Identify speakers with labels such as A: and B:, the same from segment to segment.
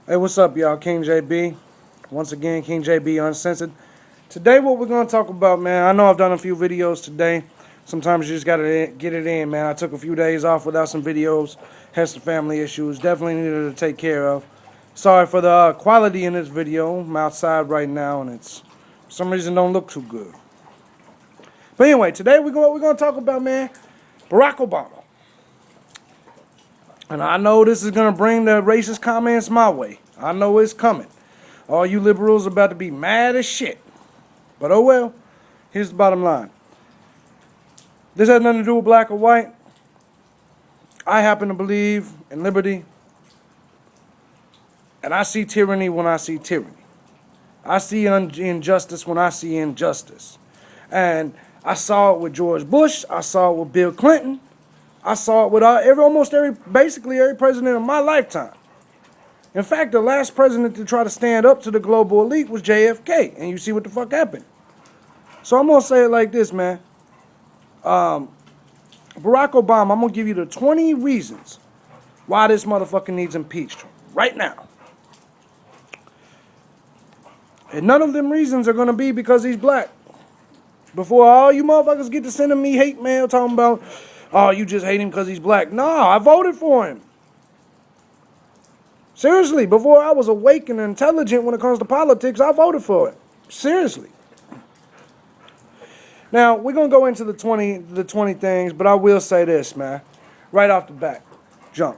A: Hey, what's up, y'all? King JB. Once again, King JB Uncensored. Today, what we're going to talk about, man, I know I've done a few videos today. Sometimes you just got to get it in, man. I took a few days off without some videos. Had some family issues. Definitely needed to take care of. Sorry for the quality in this video. I'm outside right now, and it's, for some reason, don't look too good. But anyway, today, what we're going to talk about, man, Barack Obama. And I know this is going to bring the racist comments my way. I know it's coming. All you liberals are about to be mad as shit. But oh well, here's the bottom line. This has nothing to do with black or white. I happen to believe in liberty. And I see tyranny when I see tyranny. I see injustice when I see injustice. And I saw it with George Bush. I saw it with Bill Clinton. I saw it with basically every president in my lifetime. In fact, the last president to try to stand up to the global elite was JFK, and you see what the fuck happened. So I'm going to say it like this, man. Barack Obama, I'm going to give you the 20 reasons why this motherfucker needs impeached right now. And none of them reasons are going to be because he's black. Before all you motherfuckers get to sending me hate mail talking about, oh, you just hate him because he's black. No, I voted for him. Seriously, before I was awake and intelligent when it comes to politics, I voted for it. Seriously. Now, we're going to go into the 20 things, but I will say this, man. Right off the bat. Jump.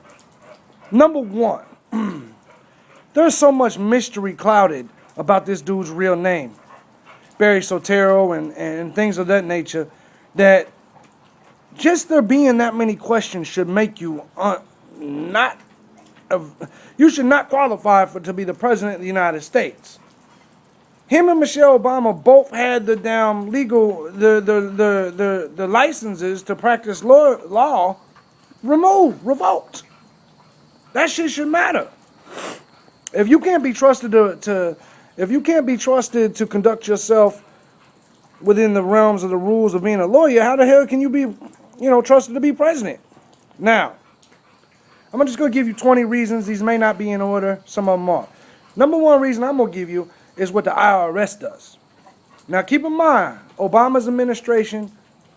A: Number one. There's so much mystery clouded about this dude's real name. Barry Soetero and things of that nature, that just there being that many questions should make you you should not qualify to be the president of the United States. Him and Michelle Obama both had the damn legal the licenses to practice law revoked. That shit should matter. If you can't be trusted to conduct yourself within the realms of the rules of being a lawyer, how the hell can you be, trusted to be president? Now, I'm just going to give you 20 reasons. These may not be in order. Some of them are. Number one reason I'm going to give you is what the IRS does. Now, keep in mind, Obama's administration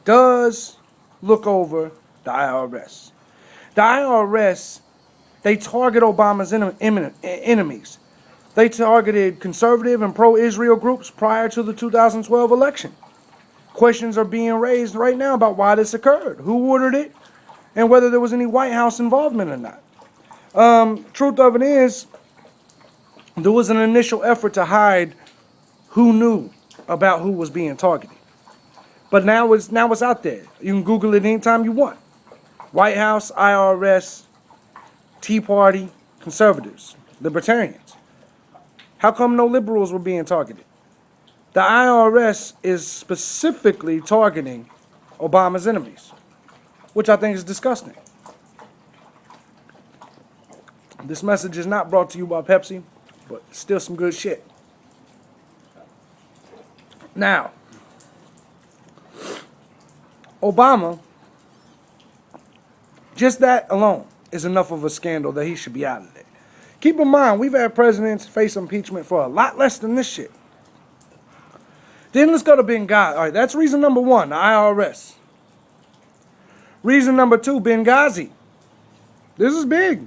A: does look over the IRS. The IRS, they target Obama's enemies. They targeted conservative and pro-Israel groups prior to the 2012 election. Questions are being raised right now about why this occurred, who ordered it, and whether there was any White House involvement or not. Truth of it is, there was an initial effort to hide who knew about who was being targeted. But now it's out there. You can Google it anytime you want. White House, IRS, Tea Party, conservatives, libertarians. How come no liberals were being targeted? The IRS is specifically targeting Obama's enemies, which I think is disgusting. This message is not brought to you by Pepsi, but still some good shit. Now, Obama, just that alone is enough of a scandal that he should be out of there. Keep in mind, we've had presidents face impeachment for a lot less than this shit. Then let's go to Benghazi. All right, that's reason number one, the IRS. Reason number two, Benghazi. This is big.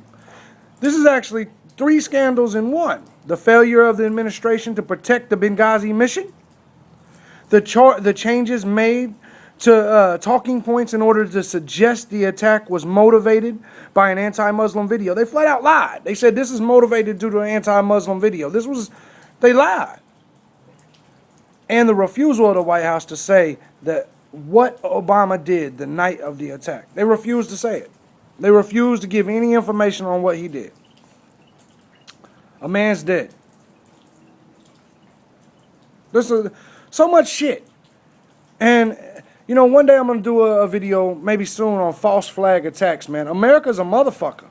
A: This is actually 3 scandals in one. The failure of the administration to protect the Benghazi mission. The changes made to talking points in order to suggest the attack was motivated by an anti-Muslim video. They flat out lied. They said this is motivated due to an anti-Muslim video. They lied. And the refusal of the White House to say that what Obama did the night of the attack. They refused to say it. They refused to give any information on what he did. A man's dead. There's so much shit. And, one day I'm going to do a video, maybe soon, on false flag attacks, man. America's a motherfucker.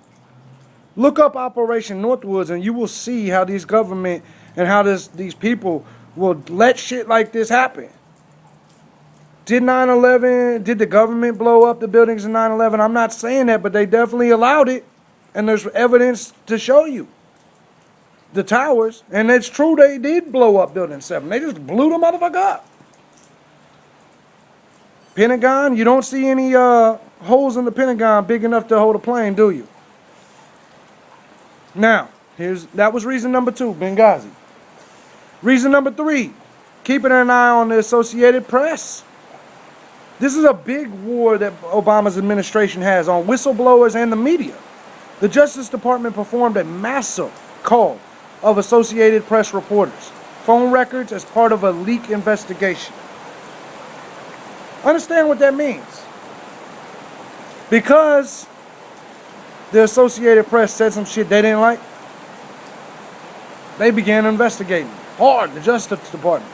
A: Look up Operation Northwoods and you will see how these government and how these people will let shit like this happen. Did the government blow up the buildings in 9/11? I'm not saying that, but they definitely allowed it. And there's evidence to show you. the towers. And it's true, they did blow up Building 7. They just blew the motherfucker up. Pentagon, you don't see any holes in the Pentagon big enough to hold a plane, do you? Now, that was reason number 2, Benghazi. Reason number 3, keeping an eye on the Associated Press. This is a big war that Obama's administration has on whistleblowers and the media. The Justice Department performed a massive cull of Associated Press reporters, phone records as part of a leak investigation. Understand what that means. Because the Associated Press said some shit they didn't like, they began investigating hard, the Justice Department.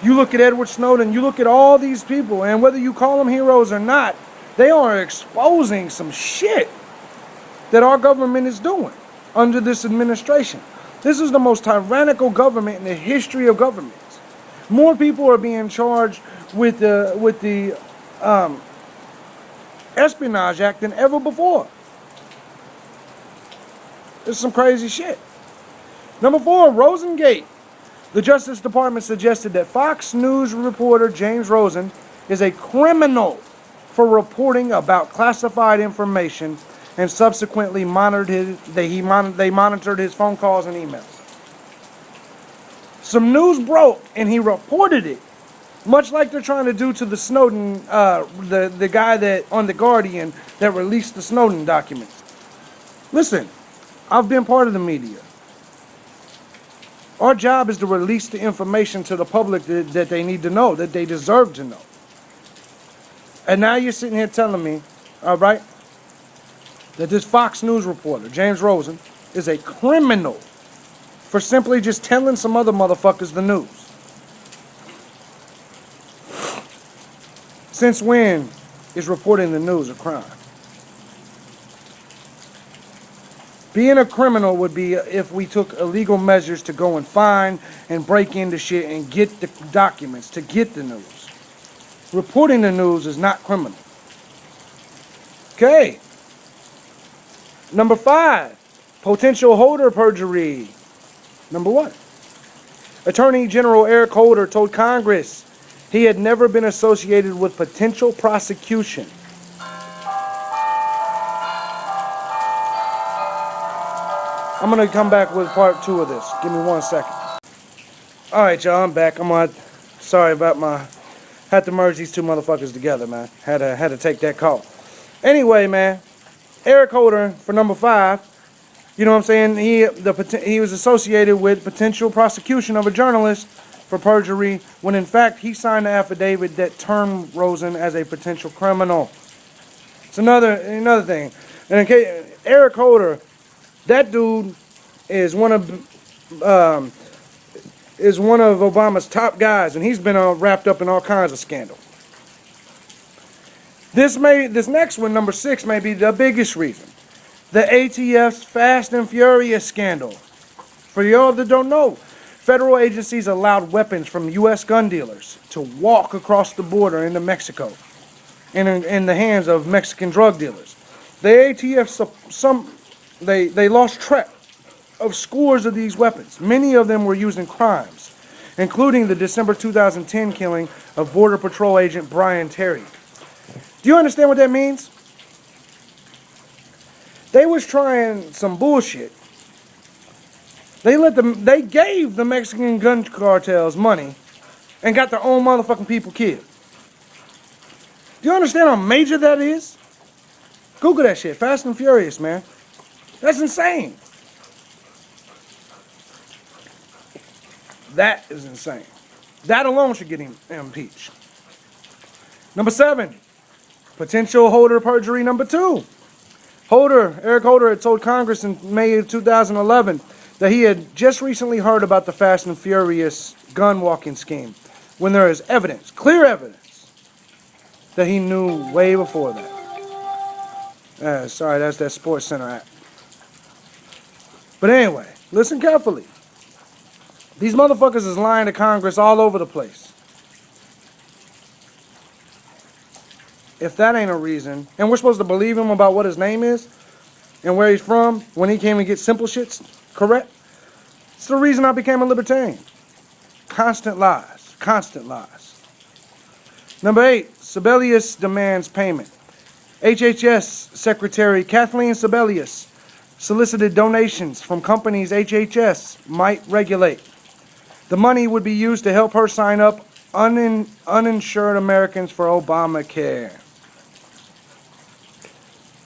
A: You look at Edward Snowden, you look at all these people, and whether you call them heroes or not, they are exposing some shit that our government is doing under this administration. This is the most tyrannical government in the history of governments. More people are being charged with the Espionage Act than ever before. This is some crazy shit. Number 4, Rosengate. The Justice Department suggested that Fox News reporter James Rosen is a criminal for reporting about classified information and subsequently they monitored his phone calls and emails. Some news broke and he reported it, much like they're trying to do to the Snowden, the guy that on The Guardian that released the Snowden documents. Listen, I've been part of the media. Our job is to release the information to the public that they need to know, that they deserve to know. And now you're sitting here telling me, all right, that this Fox News reporter, James Rosen, is a criminal for simply just telling some other motherfuckers the news. Since when is reporting the news a crime? Being a criminal would be if we took illegal measures to go and find and break into shit and get the documents to get the news. Reporting the news is not criminal. Okay. Number 5, potential Holder perjury. Number 1, Attorney General Eric Holder told Congress he had never been associated with potential prosecution. I'm going to come back with part 2 of this. Give me 1 second. All right, y'all, I'm back. Sorry about had to merge these 2 motherfuckers together, man. Had to take that call. Anyway, man, Eric Holder for number 5, you know what I'm saying? He was associated with potential prosecution of a journalist for perjury when in fact he signed the affidavit that termed Rosen as a potential criminal. It's another thing. And in case, Eric Holder, that dude is one of Obama's top guys, and he's been wrapped up in all kinds of scandal. This next one, number 6, may be the biggest reason. The ATF's Fast and Furious scandal. For y'all that don't know, federal agencies allowed weapons from U.S. gun dealers to walk across the border into Mexico in the hands of Mexican drug dealers. The ATF, they lost track of scores of these weapons. Many of them were used in crimes, including the December 2010 killing of Border Patrol agent Brian Terry. Do you understand what that means? They was trying some bullshit. They gave the Mexican gun cartels money and got their own motherfucking people killed. Do you understand how major that is? Google that shit. Fast and Furious, man. That's insane. That is insane. That alone should get him impeached. Number 7, potential Holder perjury number 2. Eric Holder had told Congress in May of 2011 that he had just recently heard about the Fast and Furious gun walking scheme when there is evidence, clear evidence, that he knew way before that. Sorry, that's that Sports Center app. But anyway, listen carefully. These motherfuckers is lying to Congress all over the place. If that ain't a reason, and we're supposed to believe him about what his name is, and where he's from when he came to get simple shits correct. It's the reason I became a libertarian. Constant lies. Constant lies. Number 8, Sebelius demands payment. HHS Secretary Kathleen Sebelius solicited donations from companies HHS might regulate. The money would be used to help her sign up uninsured Americans for Obamacare.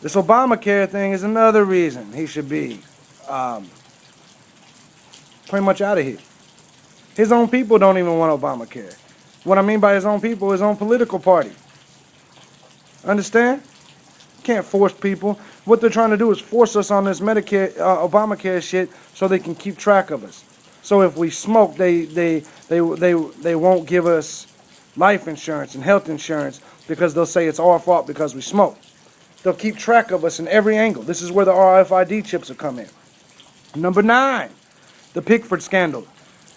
A: This Obamacare thing is another reason he should be pretty much out of here. His own people don't even want Obamacare. What I mean by his own people, his own political party. Understand? Can't force people. What they're trying to do is force us on this Medicare, Obamacare shit, so they can keep track of us. So if we smoke, they won't give us life insurance and health insurance because they'll say it's our fault because we smoke. They'll keep track of us in every angle. This is where the RFID chips will come in. Number 9, the Pickford scandal.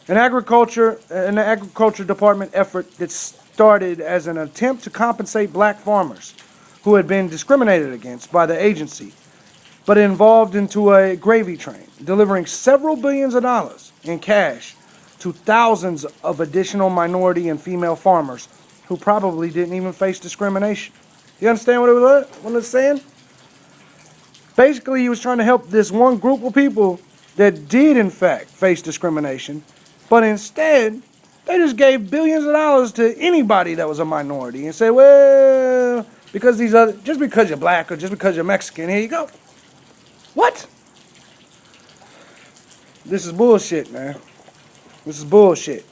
A: An agriculture department effort that started as an attempt to compensate black farmers who had been discriminated against by the agency, but involved into a gravy train, delivering several billions of dollars in cash to thousands of additional minority and female farmers who probably didn't even face discrimination. You understand what it was saying? Basically, he was trying to help this one group of people that did, in fact, face discrimination, but instead, they just gave billions of dollars to anybody that was a minority and said, well, because just because you're black or just because you're Mexican, here you go. What? This is bullshit, man. This is bullshit.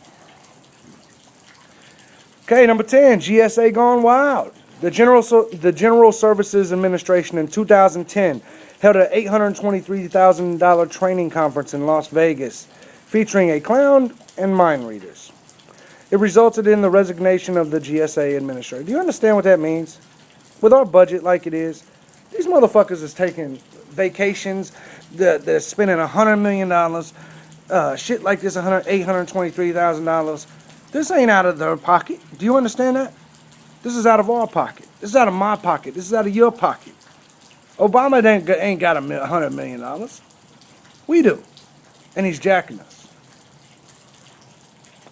A: Okay, number 10, GSA gone wild. The General Services Administration in 2010 held an $823,000 training conference in Las Vegas featuring a clown and mind readers. It resulted in the resignation of the GSA administrator. Do you understand what that means? With our budget like it is, these motherfuckers is taking vacations, they're spending $100 million, shit like this, $823,000. This ain't out of their pocket. Do you understand that? This is out of our pocket. This is out of my pocket. This is out of your pocket. Obama ain't got $100 million. We do. And he's jacking us.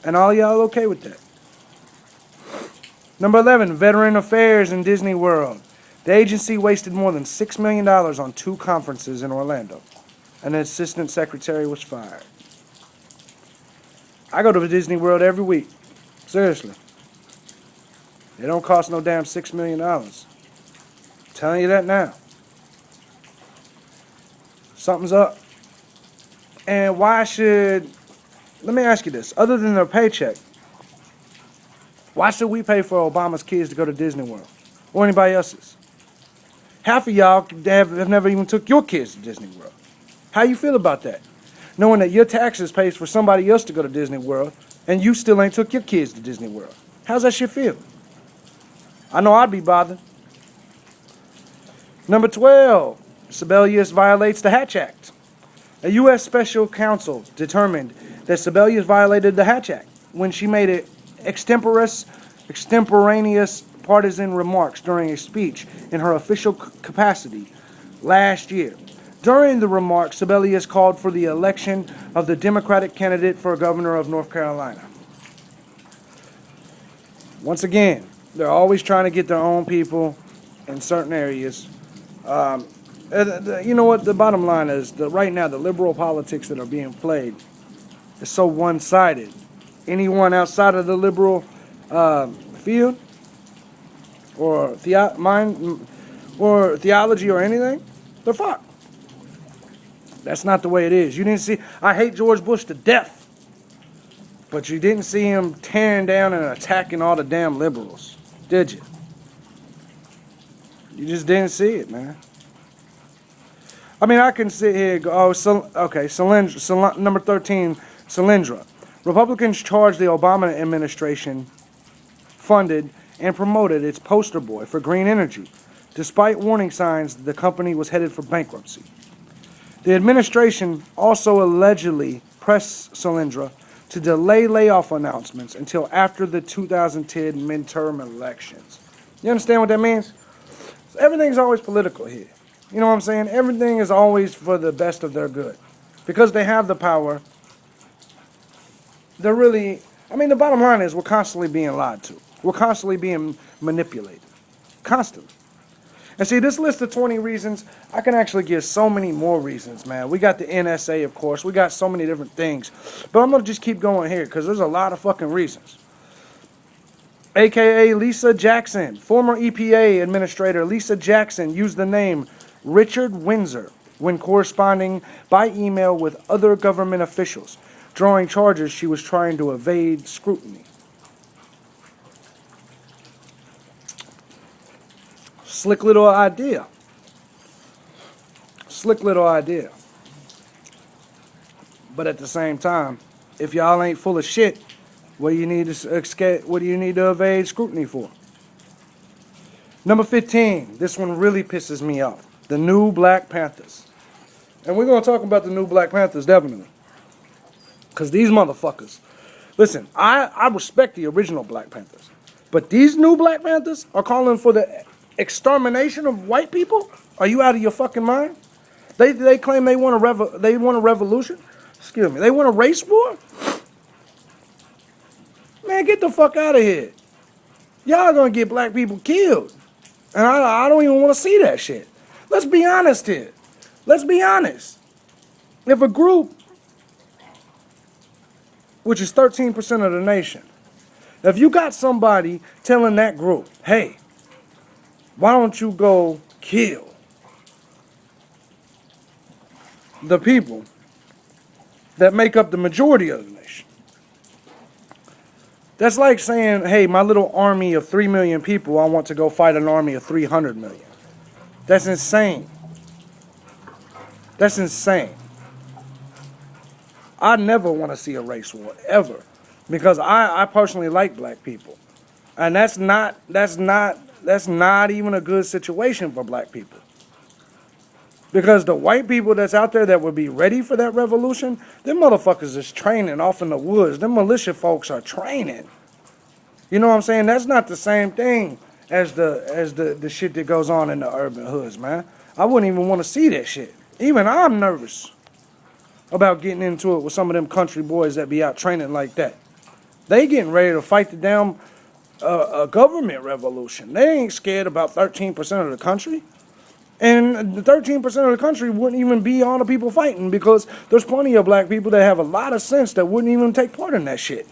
A: And all y'all okay with that. Number 11, Veteran Affairs in Disney World. The agency wasted more than $6 million on 2 conferences in Orlando. An assistant secretary was fired. I go to Disney World every week. Seriously. It don't cost no damn $6 million. I'm telling you that now. Something's up. And why should... Let me ask you this. Other than their paycheck, why should we pay for Obama's kids to go to Disney World? Or anybody else's? Half of y'all have never even took your kids to Disney World. How you feel about that? Knowing that your taxes pays for somebody else to go to Disney World, and you still ain't took your kids to Disney World. How's that shit feel? I know I'd be bothered. Number 12, Sebelius violates the Hatch Act. A U.S. special counsel determined that Sebelius violated the Hatch Act when she made it extemporaneous partisan remarks during a speech in her official capacity last year. During the remarks, Sebelius called for the election of the Democratic candidate for governor of North Carolina. Once again, they're always trying to get their own people in certain areas. You know what? The bottom line is that right now, the liberal politics that are being played is so one-sided. Anyone outside of the liberal field or theology or anything, they're fucked. That's not the way it is. You didn't see... I hate George Bush to death. But you didn't see him tearing down and attacking all the damn liberals. Did you? You just didn't see it, man. I mean, I can sit here and go, okay, number 13, Solyndra. Republicans charged the Obama administration funded and promoted its poster boy for green energy, despite warning signs that the company was headed for bankruptcy. The administration also allegedly pressed Solyndra to delay layoff announcements until after the 2010 midterm elections. You understand what that means? Everything's always political here. You know what I'm saying? Everything is always for the best of their good. Because they have the power, they're really, I mean, the bottom line is we're constantly being lied to. We're constantly being manipulated. Constantly. And see, this list of 20 reasons, I can actually give so many more reasons, man. We got the NSA, of course. We got so many different things. But I'm going to just keep going here because there's a lot of fucking reasons. AKA Lisa Jackson. Former EPA Administrator Lisa Jackson used the name Richard Windsor when corresponding by email with other government officials, drawing charges she was trying to evade scrutiny. Slick little idea. Slick little idea. But at the same time, if y'all ain't full of shit, what do you need to evade scrutiny for? Number 15. This one really pisses me off. The new Black Panthers. And we're going to talk about the new Black Panthers, definitely. Because these motherfuckers. Listen, I respect the original Black Panthers. But these new Black Panthers are calling for the extermination of white people? Are you out of your fucking mind? They claim they want a revolution? Excuse me. They want a race war? Man, get the fuck out of here. Y'all gonna get black people killed. And I don't even want to see that shit. Let's be honest here. Let's be honest. If a group, which is 13% of the nation, if you got somebody telling that group, hey, why don't you go kill the people that make up the majority of the nation? That's like saying, hey, my little army of 3 million people, I want to go fight an army of 300 million. That's insane. That's insane. I never want to see a race war, ever. Because I personally like black people. And that's not even a good situation for black people. Because the white people that's out there that would be ready for that revolution, them motherfuckers is training off in the woods. Them militia folks are training. You know what I'm saying? That's not the same thing as the shit that goes on in the urban hoods, man. I wouldn't even want to see that shit. Even I'm nervous about getting into it with some of them country boys that be out training like that. They getting ready to fight the damn a government revolution. They ain't scared about 13% of the country. And the 13% of the country wouldn't even be all the people fighting because there's plenty of black people that have a lot of sense that wouldn't even take part in that shit.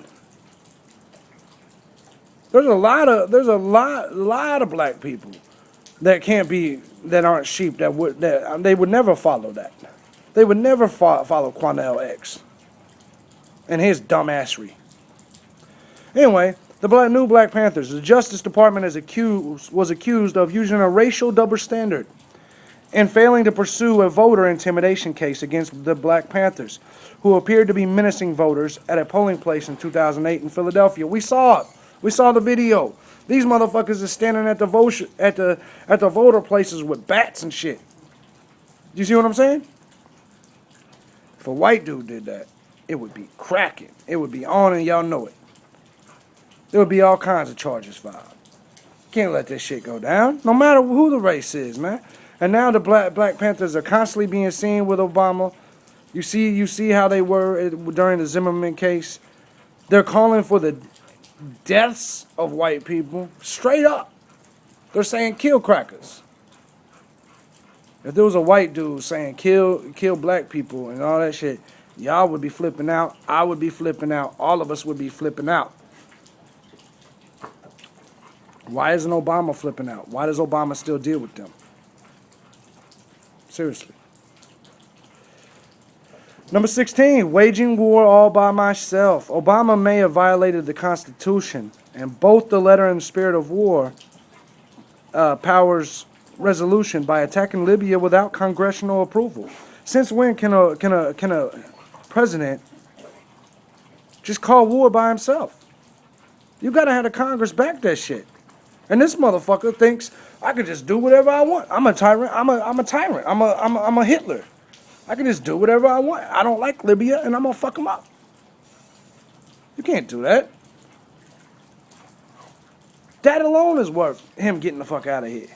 A: There's a lot of black people that aren't sheep that they would never follow that. They would never follow Quanell X and his dumbassery. Anyway, the new Black Panthers. The Justice Department was accused of using a racial double standard and failing to pursue a voter intimidation case against the Black Panthers, who appeared to be menacing voters at a polling place in 2008 in Philadelphia. We saw it. We saw the video. These motherfuckers are standing at the voter places with bats and shit. Do you see what I'm saying? If a white dude did that, it would be cracking. It would be on, and y'all know it. There would be all kinds of charges filed. Can't let this shit go down, no matter who the race is, man. And now the Black Panthers are constantly being seen with Obama. You see how they were during the Zimmerman case. They're calling for the deaths of white people straight up. They're saying kill crackers. If there was a white dude saying kill black people and all that shit, y'all would be flipping out. I would be flipping out. All of us would be flipping out. Why isn't Obama flipping out? Why does Obama still deal with them? Seriously. Number 16, waging war all by myself. Obama may have violated the Constitution and both the letter and spirit of war powers resolution by attacking Libya without congressional approval. Since when can a president just call war by himself? You gotta have the Congress back that shit. And this motherfucker thinks I could just do whatever I want. I'm a tyrant. I'm a tyrant. I'm a Hitler. I can just do whatever I want. I don't like Libya, and I'm gonna fuck them up. You can't do that. That alone is worth him getting the fuck out of here.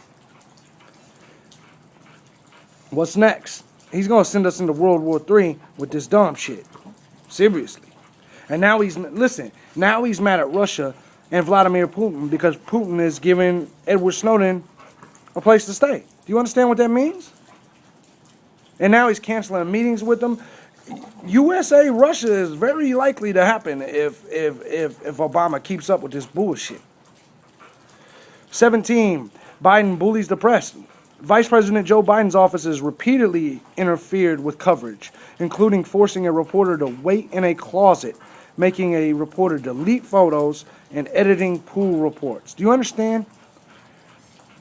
A: What's next? He's going to send us into World War III with this dumb shit. Seriously. And now he's mad at Russia and Vladimir Putin because Putin is giving Edward Snowden a place to stay. Do you understand what that means? And now he's canceling meetings with them. USA, Russia is very likely to happen if Obama keeps up with this bullshit. 17, Biden bullies the press. Vice President Joe Biden's office has repeatedly interfered with coverage, including forcing a reporter to wait in a closet, making a reporter delete photos, and editing pool reports. Do you understand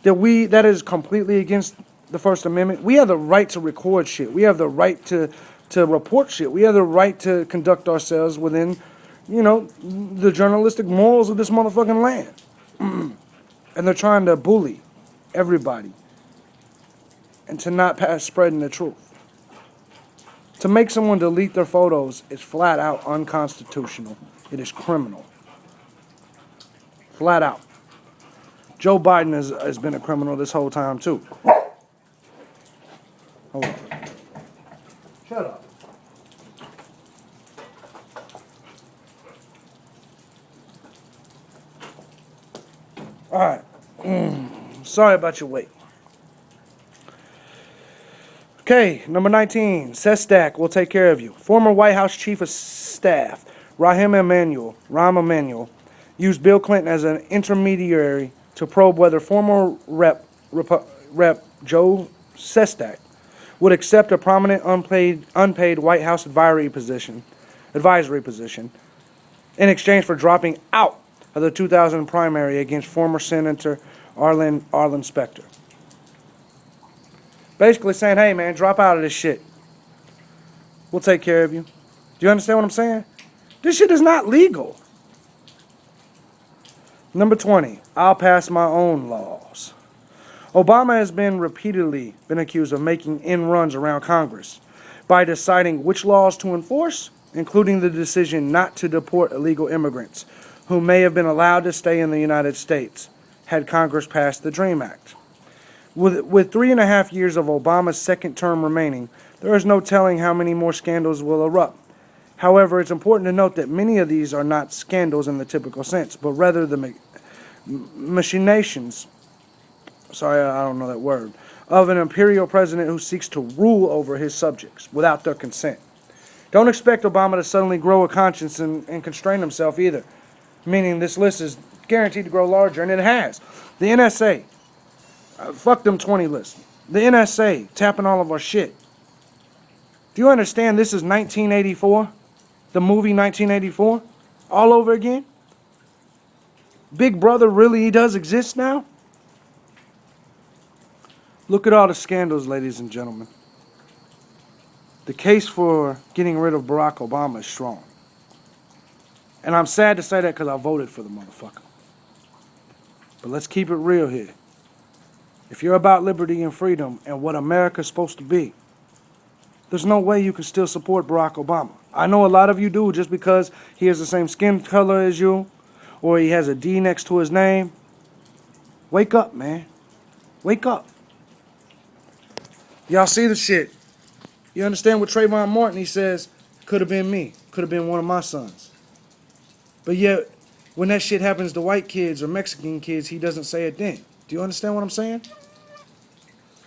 A: that is completely against the First Amendment? We have the right to record shit. We have the right to report shit. We have the right to conduct ourselves within, the journalistic morals of this motherfucking land. And they're trying to bully everybody and to not pass spreading the truth. To make someone delete their photos is flat out unconstitutional. It is criminal. Flat out. Joe Biden has been a criminal this whole time too. Hold on. Shut up. All right. Sorry about your wait. Okay, number 19. Sestak will take care of you. Former White House Chief of Staff Rahm Emanuel used Bill Clinton as an intermediary to probe whether former Rep. Joe Sestak would accept a prominent unpaid White House advisory position in exchange for dropping out of the 2000 primary against former Senator Arlen Specter. Basically saying, hey man, drop out of this shit. We'll take care of you. Do you understand what I'm saying? This shit is not legal. Number 20, I'll pass my own laws. Obama has repeatedly been accused of making end runs around Congress by deciding which laws to enforce, including the decision not to deport illegal immigrants who may have been allowed to stay in the United States had Congress passed the DREAM Act. With 3.5 years of Obama's second term remaining, there is no telling how many more scandals will erupt. However, it's important to note that many of these are not scandals in the typical sense, but rather the machinations, I don't know that word, of an imperial president who seeks to rule over his subjects without their consent. Don't expect Obama to suddenly grow a conscience and constrain himself either, meaning this list is guaranteed to grow larger, and it has. The NSA, fuck them 20 lists. The NSA tapping all of our shit. Do you understand this is 1984? The movie 1984? All over again? Big Brother really does exist now? Look at all the scandals, ladies and gentlemen. The case for getting rid of Barack Obama is strong. And I'm sad to say that because I voted for the motherfucker. But let's keep it real here. If you're about liberty and freedom and what America's supposed to be, there's no way you can still support Barack Obama. I know a lot of you do just because he has the same skin color as you or he has a D next to his name. Wake up, man. Wake up. Y'all see the shit. You understand what Trayvon Martin, he says, could have been me. Could have been one of my sons. But yet, when that shit happens to white kids or Mexican kids, he doesn't say it then. Do you understand what I'm saying?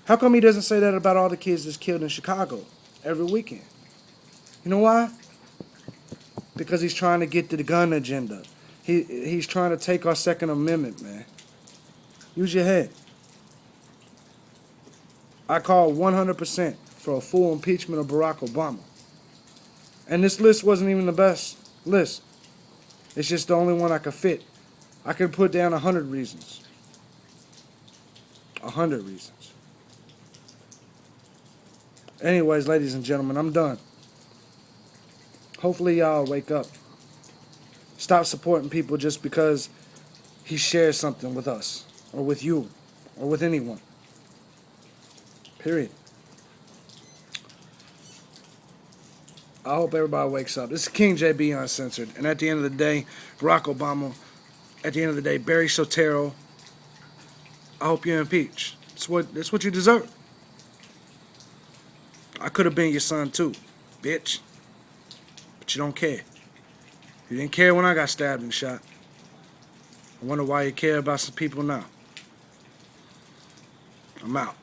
A: How come he doesn't say that about all the kids that's killed in Chicago every weekend? You know why? Because he's trying to get to the gun agenda. He's trying to take our Second Amendment, man. Use your head. I call 100% for a full impeachment of Barack Obama. And this list wasn't even the best list. It's just the only one I could fit. I could put down 100 reasons. 100 reasons. Anyways, ladies and gentlemen, I'm done. Hopefully y'all wake up. Stop supporting people just because he shares something with us, or with you, or with anyone. Period. I hope everybody wakes up. This is King JB Uncensored. And at the end of the day, Barack Obama. At the end of the day, Barry Soetero. I hope you're impeached. It's what you deserve. I could have been your son too, bitch. But you don't care. You didn't care when I got stabbed and shot. I wonder why you care about some people now. I'm out.